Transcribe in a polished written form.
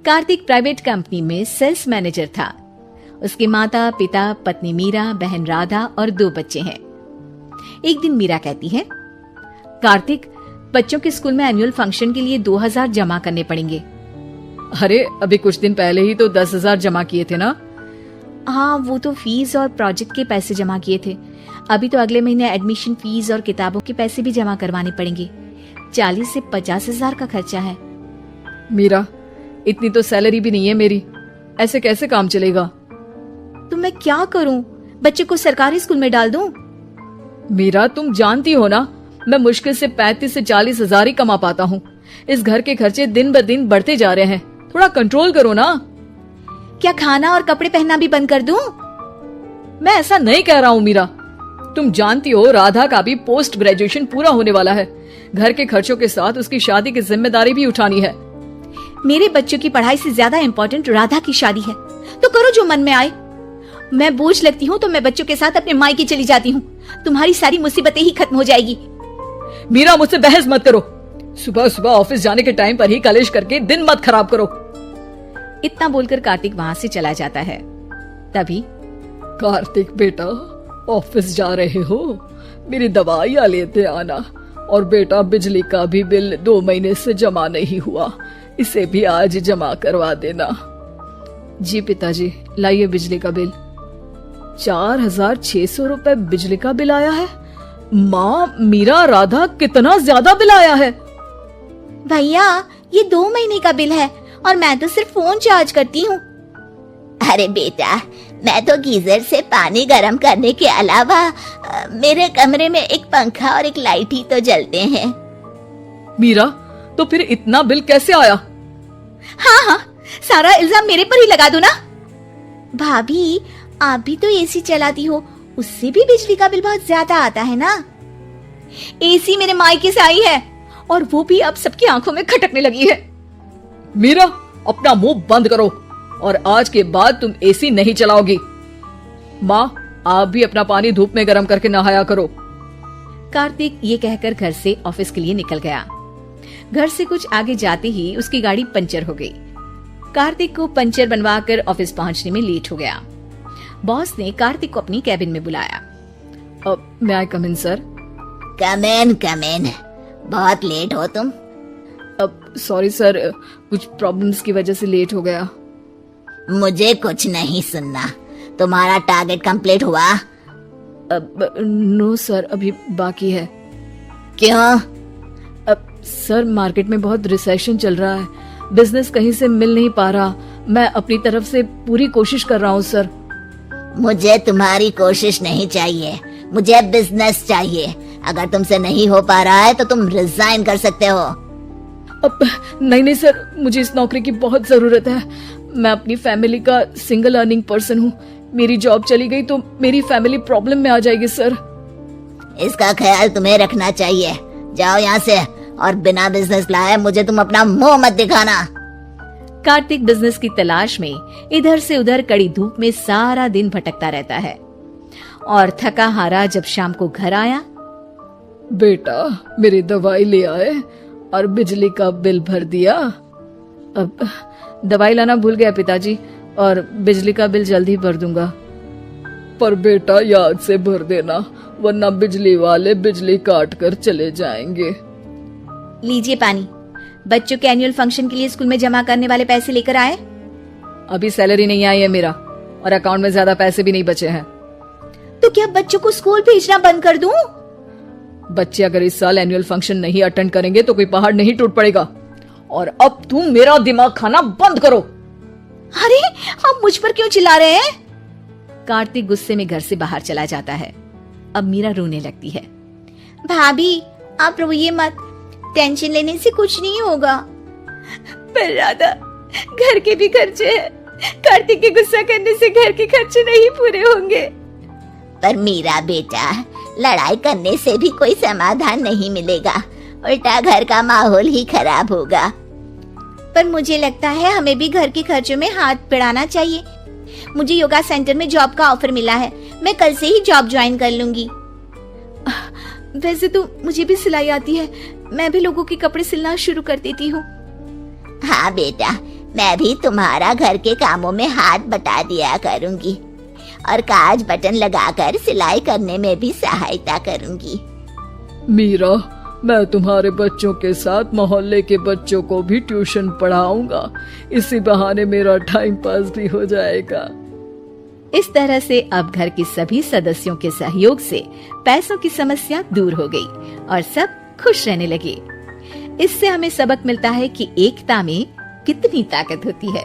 Kartik private company में sales manager था। उसके माता पिता, पत्नी मीरा, बहन राधा और 2 बच्चे हैं। एक दिन मीरा कहती है, कार्तिक, बच्चों के स्कूल में एनुअल फंक्शन के लिए 2000 जमा करने पड़ेंगे। अरे अभी कुछ दिन पहले ही तो 10,000 जमा किए थे ना। हाँ, वो तो फीस और प्रोजेक्ट के पैसे जमा किए थे। अभी तो अगले महीने एडमिशन फीस और किताबों के पैसे भी जमा करवाने पड़ेंगे। 40 से 50,000 का खर्चा है। मीरा, इतनी तो सैलरी भी नहीं है मेरी, ऐसे कैसे काम चलेगा? तो मैं क्या करूं? बच्चे को सरकारी स्कूल में डाल दूं? मीरा, तुम जानती हो ना, मैं मुश्किल से 35 से 40,000 ही कमा पाता हूँ। इस घर के खर्चे दिन ब दिन बढ़ते जा रहे हैं, थोड़ा कंट्रोल करो ना। क्या खाना और कपड़े पहनना भी बंद कर दूं? मैं ऐसा नहीं कह रहा हूँ मीरा। तुम जानती हो राधा का भी पोस्ट ग्रेजुएशन पूरा होने वाला है। घर के खर्चों के साथ उसकी शादी की जिम्मेदारी भी उठानी है। मेरे बच्चों की पढ़ाई से ज्यादा इम्पोर्टेंट राधा की शादी है, तो करो जो मन में आए। मैं बोझ लगती हूँ तो मैं बच्चों के साथ अपने मायके चली जाती हूँ। तुम्हारी सारी मुसीबतें ही खत्म हो जाएगी। मीरा, मुझसे बहस मत करो। सुबह सुबह ऑफिस जाने के टाइम पर ही कलेश करके दिन मत खराब करो। इतना बोलकर कार्तिक वहां से चला जाता है। तभी, कार्तिक बेटा, ऑफिस जा रहे हो? मेरी दवाइयाँ लेते आना। और बेटा, बिजली का भी बिल 2 महीने से जमा नहीं हुआ, इसे भी आज जमा करवा देना। जी पिताजी, लाइए बिजली का बिल। 4,600 रुपए बिजली का बिल आया है। माँ, मीरा, राधा, कितना ज्यादा बिल आया है। भैया, ये 2 महीने का बिल है और मैं तो सिर्फ फोन चार्ज करती हूँ। अरे बेटा, मैं तो गीजर से पानी गर्म करने के अलावा मेरे कमरे में एक पंखा और एक लाइट ही तो जलते हैं। मीरा, तो फिर इतना बिल कैसे आया? हाँ, सारा इल्जाम मेरे पर ही लगा दो ना। भाभी, आप भी तो एसी चलाती हो, उससे भी बिजली का बिल बहुत ज्यादा आता है ना। एसी मेरे मायके से आई है और वो भी अब सबकी आंखों में खटकने लगी है। मीरा, अपना मुंह बंद करो और आज के बाद तुम एसी नहीं चलाओगी। माँ, आप भी अपना पानी धूप में गर्म करके नहाया करो। कार्तिक ये कहकर घर से ऑफिस के लिए निकल गया। घर से कुछ आगे जाते ही उसकी गाड़ी पंचर हो गई। कार्तिक को पंचर बनवाकर ऑफिस पहुंचने में लेट हो गया। बॉस ने कार्तिक को अपनी कैबिन में बुलाया। may I come in, sir? Come in. बहुत लेट हो तुम। सॉरी सर, कुछ प्रॉब्लम्स की वजह से लेट हो गया। मुझे कुछ नहीं सुनना। तुम्हारा टारगेट कंप्लीट हुआ? नो सर, अभी बाकी है। क्यों? सर, मार्केट में बहुत रिसेशन चल रहा है, बिजनेस कहीं से मिल नहीं पा रहा। मैं अपनी तरफ से पूरी कोशिश कर रहा हूँ सर। मुझे तुम्हारी कोशिश नहीं चाहिए, मुझे बिजनेस चाहिए। अगर तुमसे नहीं हो पा रहा है तो तुम रिजाइन कर सकते हो। नहीं सर, मुझे इस नौकरी की बहुत जरूरत है। मैं अपनी फैमिली का सिंगल अर्निंग पर्सन हूँ। मेरी जॉब चली गई तो मेरी फैमिली प्रॉब्लम में आ जाएगी सर। इसका ख्याल तुम्हें रखना चाहिए। जाओ यहाँ से, और बिना बिजनेस लाए मुझे तुम अपना मुंह मत दिखाना। कार्तिक बिजनेस की तलाश में इधर से उधर कड़ी धूप में सारा दिन भटकता रहता है और थका हारा जब शाम को घर आया। बेटा, मेरी दवाई ले आए और बिजली का बिल भर दिया। अब दवाई लाना भूल गया पिताजी, और बिजली का बिल जल्द ही भर दूंगा। पर बेटा, याद से भर देना, वरना बिजली वाले बिजली काट कर चले जाएंगे। लीजिए पानी। बच्चों के एनुअल फंक्शन के लिए स्कूल में जमा करने वाले पैसे लेकर आए? अभी सैलरी नहीं आई है मेरा, और अकाउंट में ज्यादा पैसे भी नहीं बचे हैं। तो क्या बच्चों को स्कूल भेजना बंद कर दूं? बच्चे अगर इस साल एनुअल फंक्शन नहीं अटेंड करेंगे तो कोई पहाड़ नहीं टूट पड़ेगा। और अब तुम मेरा दिमाग खाना बंद करो। अरे, आप मुझ पर क्यों चिल्ला रहे हैं? कार्तिक गुस्से में घर से बाहर चला जाता है। अब मीरा रोने लगती है। भाभी, आप रोइए मत, टेंशन लेने से कुछ नहीं होगा। पर राधा, घर के भी खर्चे हैं। कार्तिक के गुस्सा करने से घर के खर्चे नहीं पूरे होंगे। पर मीरा बेटा, लड़ाई करने से भी कोई समाधान नहीं मिलेगा, उल्टा घर का माहौल ही खराब होगा। पर मुझे लगता है हमें भी घर के खर्चों में हाथ बढ़ाना चाहिए। मुझे योगा सेंटर में जॉब का ऑफर मिला है, मैं कल से ही जॉब ज्वाइन कर लूंगी। वैसे तो मुझे भी सिलाई आती है, मैं भी लोगों के कपड़े सिलना शुरू कर देती हूँ। हाँ बेटा, मैं भी तुम्हारा घर के कामों में हाथ बटा दिया करूंगी और काज बटन लगाकर सिलाई करने में भी सहायता करूंगी। मीरा, मैं तुम्हारे बच्चों के साथ मोहल्ले के बच्चों को भी ट्यूशन पढ़ाऊंगा। इसी बहाने मेरा टाइम पास भी हो जाएगा। इस तरह से अब घर के सभी सदस्यों के सहयोग से पैसों की समस्या दूर हो गई और सब खुश रहने लगे। इससे हमें सबक मिलता है कि एकता में कितनी ताकत होती है।